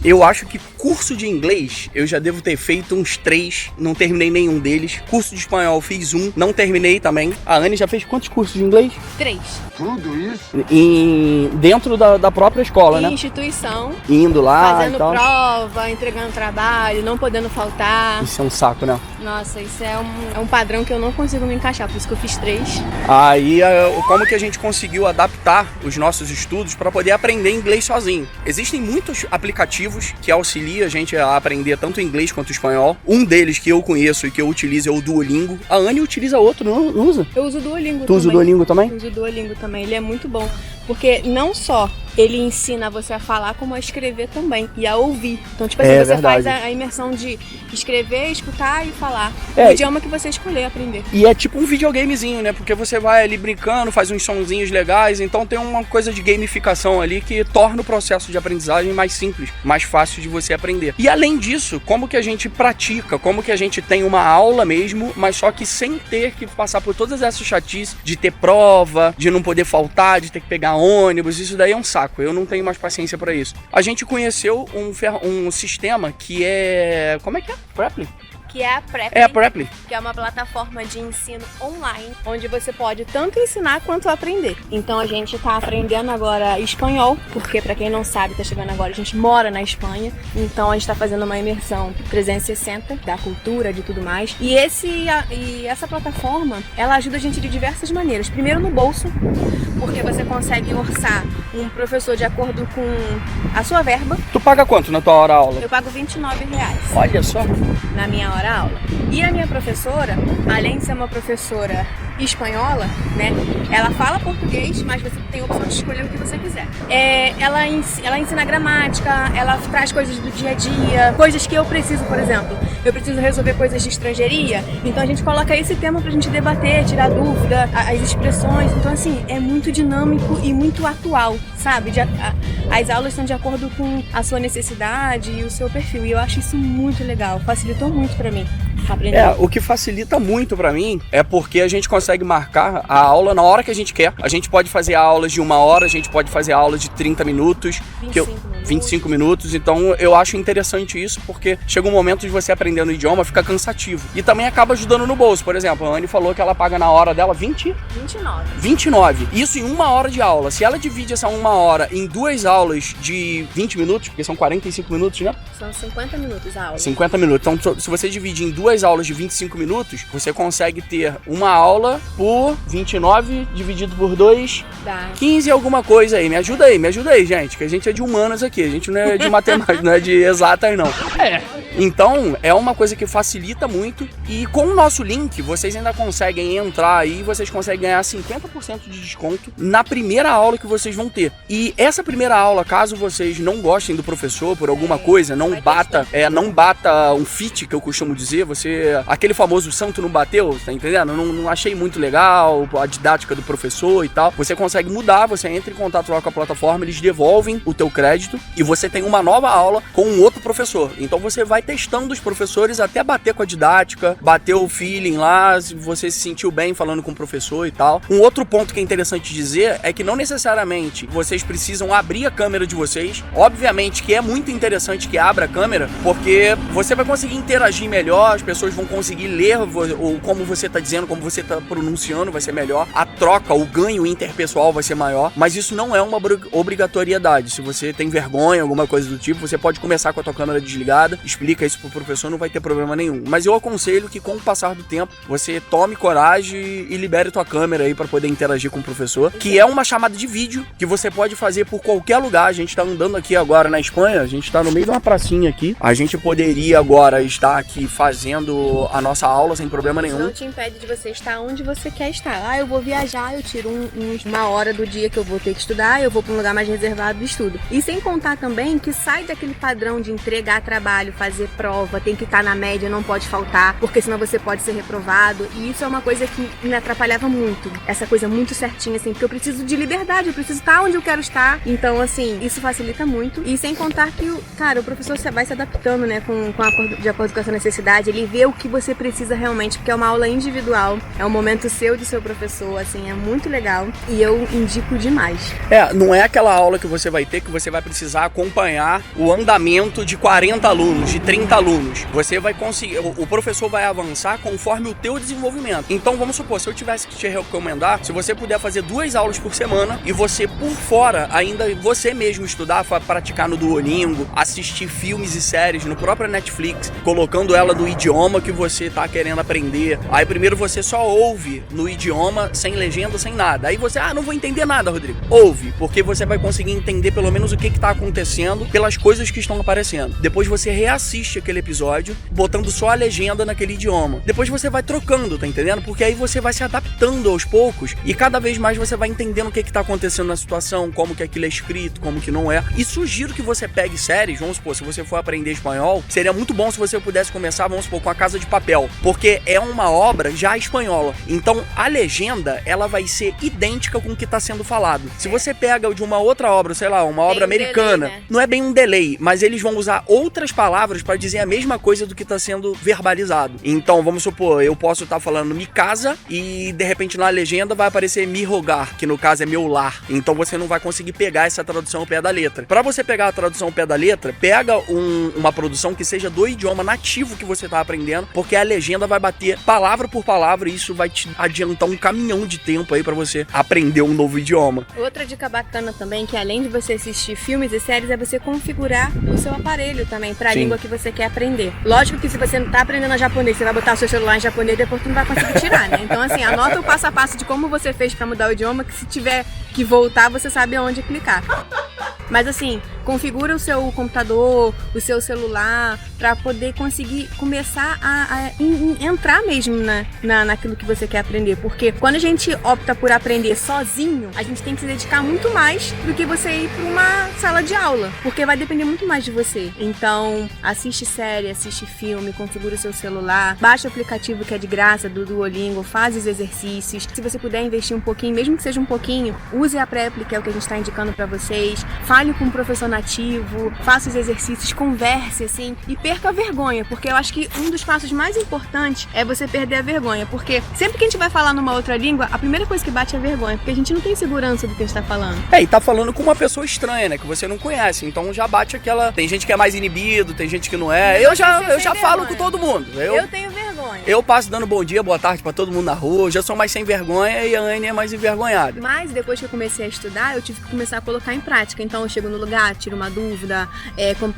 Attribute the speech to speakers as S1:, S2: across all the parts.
S1: Eu acho que curso de inglês, eu já devo ter feito uns 3, não terminei nenhum deles. Curso de espanhol, fiz um, não terminei também. A Anne já fez quantos cursos de inglês?
S2: 3.
S3: Tudo isso?
S1: Dentro da própria escola, né?
S2: Instituição.
S1: Indo lá
S2: Fazendo
S1: e tal.
S2: prova, entregando trabalho, não podendo faltar.
S1: Isso é um saco, né?
S2: Nossa, isso é um padrão que eu não consigo me encaixar, por isso que eu fiz 3.
S1: Aí, como que a gente conseguiu adaptar os nossos estudos para poder aprender inglês sozinho? Existem muitos aplicativos que auxiliam a gente a aprender tanto inglês quanto espanhol. Um deles que eu conheço e que eu utilizo é o Duolingo. A Anne utiliza outro, não usa?
S2: Eu uso o Duolingo também.
S1: Tu usa o Duolingo também?
S2: Eu uso o Duolingo também, ele é muito bom. Porque não só ele ensina você a falar, como a escrever também. E a ouvir. Então, tipo assim, você
S1: verdade.
S2: faz a imersão de escrever, escutar e falar.
S1: É.
S2: O idioma que você escolher aprender.
S1: E é tipo um videogamezinho, né? Porque você vai ali brincando, faz uns sonzinhos legais. Então tem uma coisa de gamificação ali que torna o processo de aprendizagem mais simples, mais fácil de você aprender. E além disso, como que a gente pratica? Como que a gente tem uma aula mesmo, mas só que sem ter que passar por todas essas chatices de ter prova, de não poder faltar, de ter que pegar ônibus. Isso daí é um saco. Eu não tenho mais paciência pra isso. A gente conheceu um sistema que é... Como é que é? Preply?
S2: Que é a Preply.
S1: É a Preply.
S2: Que é uma plataforma de ensino online, onde você pode tanto ensinar quanto aprender. Então a gente tá aprendendo agora espanhol, porque pra quem não sabe, tá chegando agora, a gente mora na Espanha. Então a gente tá fazendo uma imersão 360 da cultura, de tudo mais. E essa plataforma, ela ajuda a gente de diversas maneiras. Primeiro no bolso, porque você consegue orçar um professor de acordo com a sua verba.
S1: Tu paga quanto na tua hora aula?
S2: Eu pago R$29.
S1: Olha só.
S2: Na minha hora aula. E a minha professora, além de ser uma professora espanhola, né? Ela fala português, mas você tem a opção de escolher o que você quiser. Ela ensina gramática, ela traz coisas do dia a dia, coisas que eu preciso, por exemplo. Eu preciso resolver coisas de estrangeiria, então a gente coloca esse tema pra gente debater, tirar dúvida, as expressões. Então, assim, é muito dinâmico e muito atual, sabe? As aulas são de acordo com a sua necessidade e o seu perfil. E eu acho isso muito legal, facilitou muito pra mim aprender.
S1: O que facilita muito pra mim é porque a gente consegue marcar a aula na hora que a gente quer. A gente pode fazer aulas de 1 hora, a gente pode fazer aulas de 30 minutos. 25 minutos. Então eu acho interessante isso, porque chega um momento de você aprendendo o idioma, fica cansativo. E também acaba ajudando no bolso. Por exemplo, a Anne falou que ela paga na hora dela 29. Isso em 1 hora de aula. Se ela divide essa 1 hora em 2 aulas de 20 minutos, porque são 45 minutos, né?
S2: São 50 minutos a aula.
S1: 50 minutos. Então, se você dividir em 2 aulas de 25 minutos, você consegue ter uma aula por 29 dividido por 2,
S2: Dá.
S1: 15 alguma coisa aí. Me ajuda aí, gente, que a gente é de humanas aqui, a gente não é de matemática, não é de exatas, não. Então, é uma coisa que facilita muito e com o nosso link, vocês ainda conseguem entrar aí, vocês conseguem ganhar 50% de desconto na primeira aula que vocês vão ter. E essa primeira aula, caso vocês não gostem do professor por alguma coisa, não bata um fit, que eu costumo dizer, aquele famoso santo não bateu, tá entendendo? Não achei muito legal a didática do professor e tal. Você consegue mudar, você entra em contato lá com a plataforma, eles devolvem o teu crédito e você tem uma nova aula com um outro professor. Então você vai testando os professores até bater com a didática, bater o feeling lá, se você se sentiu bem falando com o professor e tal. Um outro ponto que é interessante dizer é que não necessariamente vocês precisam abrir a câmera de vocês. Obviamente que é muito interessante que abra a câmera, porque você vai conseguir interagir melhor, as pessoas vão conseguir ler como você tá dizendo, como você tá pronunciando, vai ser melhor. A troca, o ganho interpessoal vai ser maior, mas isso não é uma obrigatoriedade. Se você tem vergonha, alguma coisa do tipo, você pode começar com a tua câmera desligada, explica isso pro professor, não vai ter problema nenhum. Mas eu aconselho que com o passar do tempo, você tome coragem e libere tua câmera aí pra poder interagir com o professor, que é uma chamada de vídeo que você pode fazer por qualquer lugar. A gente tá andando aqui agora na Espanha, a gente tá no meio de uma pracinha aqui, a gente poderia agora estar aqui fazendo a nossa aula sem problema nenhum.
S2: Não te impede de você estar onde você quer estar. Eu vou viajar, eu tiro uma hora do dia que eu vou ter que estudar, eu vou pra um lugar mais reservado e estudo. E sem contar também que sai daquele padrão de entregar trabalho, fazer prova, tem que estar na média, não pode faltar, porque senão você pode ser reprovado. E isso é uma coisa que me atrapalhava muito. Essa coisa muito certinha, assim, porque eu preciso de liberdade, eu preciso estar onde eu quero estar. Então, assim, isso facilita muito. E sem contar que, cara, o professor vai se adaptando, né, de acordo com essa necessidade. Ele e ver o que você precisa realmente, porque é uma aula individual, é um momento seu do seu professor, assim, é muito legal e eu indico demais.
S1: Não é aquela aula que você vai ter que você vai precisar acompanhar o andamento de 40 alunos, de 30 alunos. Você vai conseguir, o professor vai avançar conforme o teu desenvolvimento. Então vamos supor, se eu tivesse que te recomendar, se você puder fazer 2 aulas por semana e você por fora ainda você mesmo estudar, praticar no Duolingo, assistir filmes e séries no próprio Netflix, colocando ela no idioma que você tá querendo aprender. Aí primeiro você só ouve no idioma, sem legenda, sem nada. Aí você, não vou entender nada, Rodrigo. Ouve, porque você vai conseguir entender pelo menos o que tá acontecendo pelas coisas que estão aparecendo. Depois você reassiste aquele episódio, botando só a legenda naquele idioma. Depois você vai trocando, tá entendendo? Porque aí você vai se adaptando aos poucos e cada vez mais você vai entendendo o que tá acontecendo na situação, como que aquilo é escrito, como que não é. E sugiro que você pegue séries, vamos supor, se você for aprender espanhol, seria muito bom se você pudesse começar, vamos supor, com A Casa de Papel, porque é uma obra já espanhola. Então a legenda, ela vai ser idêntica com o que tá sendo falado. Se você pega de uma outra obra, sei lá, uma obra americana, delay, né? Não é bem um delay, mas eles vão usar outras palavras para dizer a mesma coisa do que tá sendo verbalizado. Então, vamos supor, eu posso estar falando mi casa e de repente na legenda vai aparecer mi rogar, que no caso é meu lar. Então você não vai conseguir pegar essa tradução ao pé da letra. Para você pegar a tradução ao pé da letra, pega uma produção que seja do idioma nativo que você tá aprendendo, porque a legenda vai bater palavra por palavra e isso vai te adiantar um caminhão de tempo aí para você aprender um novo idioma.
S2: Outra dica bacana também, que além de você assistir filmes e séries, é você configurar o seu aparelho também para a língua que você quer aprender. Lógico que se você não tá aprendendo japonês, você vai botar o seu celular em japonês, depois tu não vai conseguir tirar, né? Então assim, anota o passo a passo de como você fez para mudar o idioma, que se tiver que voltar, você sabe aonde clicar. Mas assim, configura o seu computador, o seu celular, para poder conseguir começar a entrar mesmo naquilo que você quer aprender. Porque quando a gente opta por aprender sozinho, a gente tem que se dedicar muito mais do que você ir para uma sala de aula, porque vai depender muito mais de você. Então, assiste série, assiste filme, configura o seu celular, baixa o aplicativo que é de graça do Duolingo, faz os exercícios. Se você puder investir um pouquinho, mesmo que seja um pouquinho, use a Preply, que é o que a gente está indicando para vocês. Fale com um professor nativo, faça os exercícios, converse, assim, e perca a vergonha, porque eu acho que um dos passos mais importantes é você perder a vergonha, porque sempre que a gente vai falar numa outra língua, a primeira coisa que bate é a vergonha, porque a gente não tem segurança do que a gente tá falando.
S1: E tá falando com uma pessoa estranha, né, que você não conhece, então já bate aquela... Tem gente que é mais inibido, tem gente que não é. Eu já falo com todo mundo.
S2: Eu tenho vergonha.
S1: Eu passo dando bom dia, boa tarde pra todo mundo na rua, eu já sou mais sem vergonha e a Anne é mais envergonhada.
S2: Mas depois que eu comecei a estudar, eu tive que começar a colocar em prática, então eu chego no lugar, tiro uma dúvida,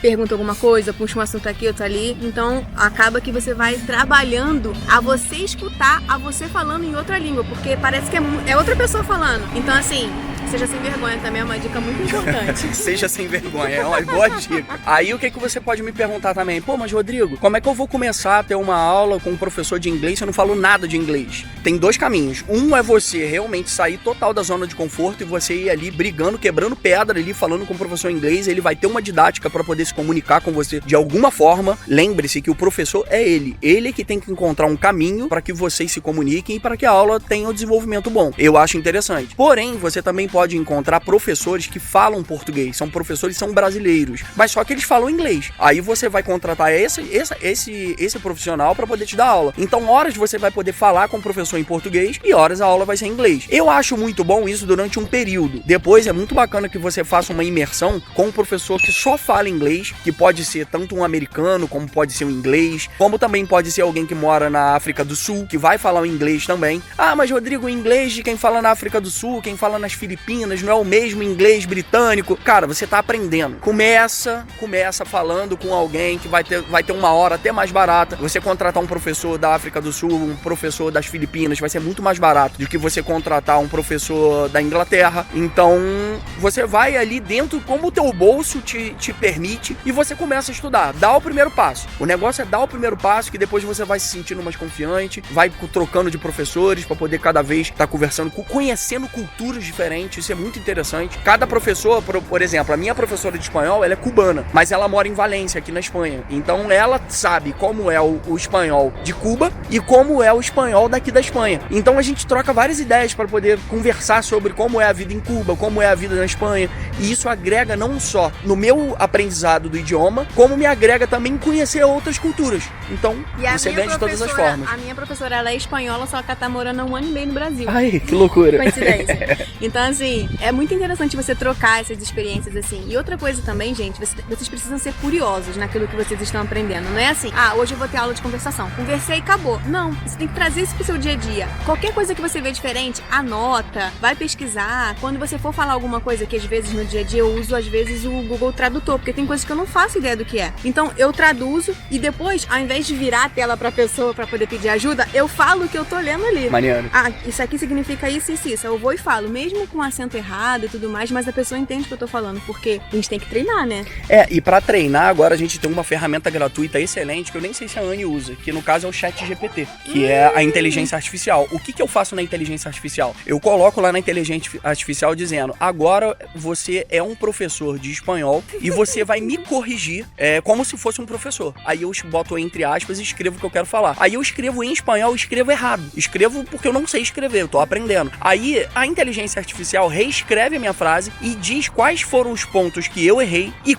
S2: pergunto alguma coisa, puxo um assunto aqui, outro ali. Então acaba que você vai trabalhando a você escutar, a você falando em outra língua, porque parece que é outra pessoa falando. Então assim, seja sem vergonha também é uma dica muito importante.
S1: Seja sem vergonha, é uma boa dica. Aí o que você pode me perguntar também? Pô, mas Rodrigo, como é que eu vou começar a ter uma aula com um professor de inglês se eu não falo nada de inglês? Tem 2 caminhos. Um é você realmente sair total da zona de conforto e você ir ali brigando, quebrando pedra ali, falando com o professor inglês. Ele vai ter uma didática para poder se comunicar com você de alguma forma. Lembre-se que o professor é ele que tem que encontrar um caminho para que vocês se comuniquem e para que a aula tenha um desenvolvimento bom. Eu acho interessante. Porém, você também pode encontrar professores que falam português, são professores, são brasileiros, mas só que eles falam inglês. Aí você vai contratar esse profissional para poder te dar aula. Então, horas você vai poder falar com o professor em português e horas a aula vai ser em inglês. Eu acho muito bom isso durante um período. Depois é muito bacana que você faça uma imersão com um professor que só fala inglês, que pode ser tanto um americano, como pode ser um inglês, como também pode ser alguém que mora na África do Sul, que vai falar o inglês também. Ah, mas Rodrigo, o inglês de quem fala na África do Sul, quem fala nas Filipinas, não é o mesmo inglês britânico. Cara, você tá aprendendo. Começa falando com alguém que vai ter uma hora até mais barata. Você contratar um professor da África do Sul, um professor das Filipinas, vai ser muito mais barato do que você contratar um professor da Inglaterra. Então, você vai ali dentro, como o teu bolso te permite, e você começa a estudar. Dá o primeiro passo. O negócio é dar o primeiro passo, que depois você vai se sentindo mais confiante, vai trocando de professores para poder cada vez estar conversando, conhecendo culturas diferentes. isso é muito interessante. Cada professor, por exemplo, a minha professora de espanhol, ela é cubana, mas ela mora em Valência, aqui na Espanha. Então ela sabe como é o espanhol de Cuba e como é o espanhol daqui da Espanha. Então a gente troca várias ideias para poder conversar sobre como é a vida em Cuba, como é a vida na Espanha. E isso agrega não só no meu aprendizado do idioma, como me agrega também em conhecer outras culturas. Então você ganha de todas as formas.
S2: A minha professora, ela é espanhola, só que ela tá morando há 1 ano e meio no Brasil.
S1: Ai, que loucura.
S2: Coincidência. Então, assim, é muito interessante você trocar essas experiências, assim. E outra coisa também, gente, vocês precisam ser curiosos naquilo que vocês estão aprendendo. Não é assim, hoje eu vou ter aula de conversação. Conversei e acabou. Não, você tem que trazer isso pro seu dia a dia. Qualquer coisa que você vê diferente, anota, vai pesquisar. Quando você for falar alguma coisa que às vezes no dia a dia eu uso, às vezes, o Google Tradutor, porque tem coisas que eu não faço ideia do que é. Então, eu traduzo e depois, ao invés de virar a tela pra pessoa pra poder pedir ajuda, eu falo o que eu tô lendo ali.
S1: Maneiro.
S2: Isso aqui significa isso. Eu vou e falo, mesmo com acento errado e tudo mais, mas a pessoa entende o que eu tô falando, porque a gente tem que treinar, né?
S1: E pra treinar, agora a gente tem uma ferramenta gratuita excelente, que eu nem sei se a Anne usa, que no caso é o ChatGPT, que é a inteligência artificial. O que eu faço na inteligência artificial? Eu coloco lá na inteligência artificial dizendo, agora você é um professor de espanhol e você vai me corrigir como se fosse um professor. Aí eu boto entre aspas e escrevo o que eu quero falar. Aí eu escrevo em espanhol, escrevo errado. Escrevo porque eu não sei escrever, eu tô aprendendo. Aí a inteligência artificial reescreve a minha frase e diz quais foram os pontos que eu errei e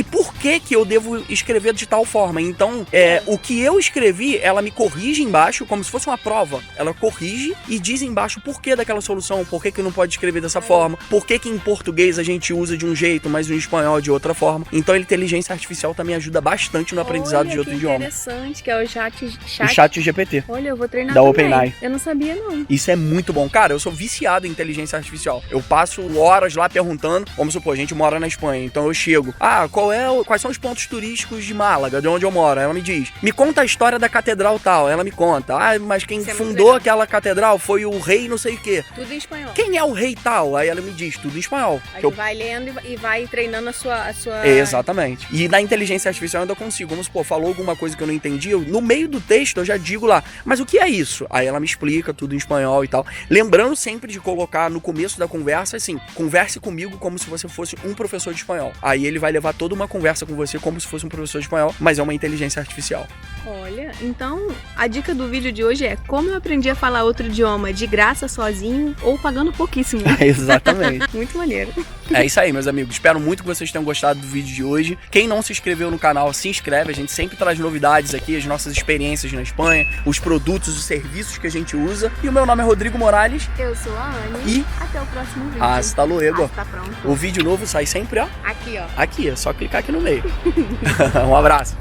S1: por que eu devo escrever de tal forma. Então, o que eu escrevi, ela me corrige embaixo, como se fosse uma prova. Ela corrige e diz embaixo por que daquela solução, por que não pode escrever dessa forma, por que em português a gente usa de um jeito, mas em espanhol de outra forma. Então, a inteligência artificial também ajuda bastante no aprendizado de outro idioma.
S2: Interessante, que é o
S1: ChatGPT.
S2: Olha, eu vou treinar
S1: da
S2: também.
S1: OpenAI.
S2: Eu não sabia, não.
S1: Isso é muito bom. Cara, eu sou viciado em inteligência artificial. Eu passo horas lá perguntando, vamos supor, a gente mora na Espanha, então eu chego, quais são os pontos turísticos de Málaga, de onde eu moro? Ela me diz, me conta a história da catedral tal. Ela me conta, mas quem fundou aquela catedral foi o rei não sei o quê.
S2: Tudo em espanhol.
S1: Quem é o rei tal? Aí ela me diz, tudo em espanhol.
S2: Aí tu vai lendo e vai treinando a sua...
S1: Exatamente. E na inteligência artificial eu ainda consigo, vamos supor, falou alguma coisa que eu não entendi, no meio do texto eu já digo lá, mas o que é isso? Aí ela me explica tudo em espanhol e tal. Lembrando sempre de colocar no começo da conversa, assim, converse comigo como se você fosse um professor de espanhol. Aí ele vai levar toda uma conversa com você como se fosse um professor de espanhol, mas é uma inteligência artificial.
S2: Olha, então a dica do vídeo de hoje é como eu aprendi a falar outro idioma de graça, sozinho ou pagando pouquíssimo.
S1: Exatamente.
S2: Muito maneiro.
S1: É isso aí, meus amigos. Espero muito que vocês tenham gostado do vídeo de hoje. Quem não se inscreveu no canal, se inscreve. A gente sempre traz novidades aqui, as nossas experiências na Espanha, os produtos, os serviços que a gente usa. E o meu nome é Rodrigo Morales.
S2: Eu sou a Anne.
S1: E
S2: até o próximo vídeo.
S1: Hasta luego.
S2: Hasta pronto.
S1: O vídeo novo sai sempre, ó.
S2: Aqui, ó.
S1: Aqui, é só clicar aqui no meio. Um abraço.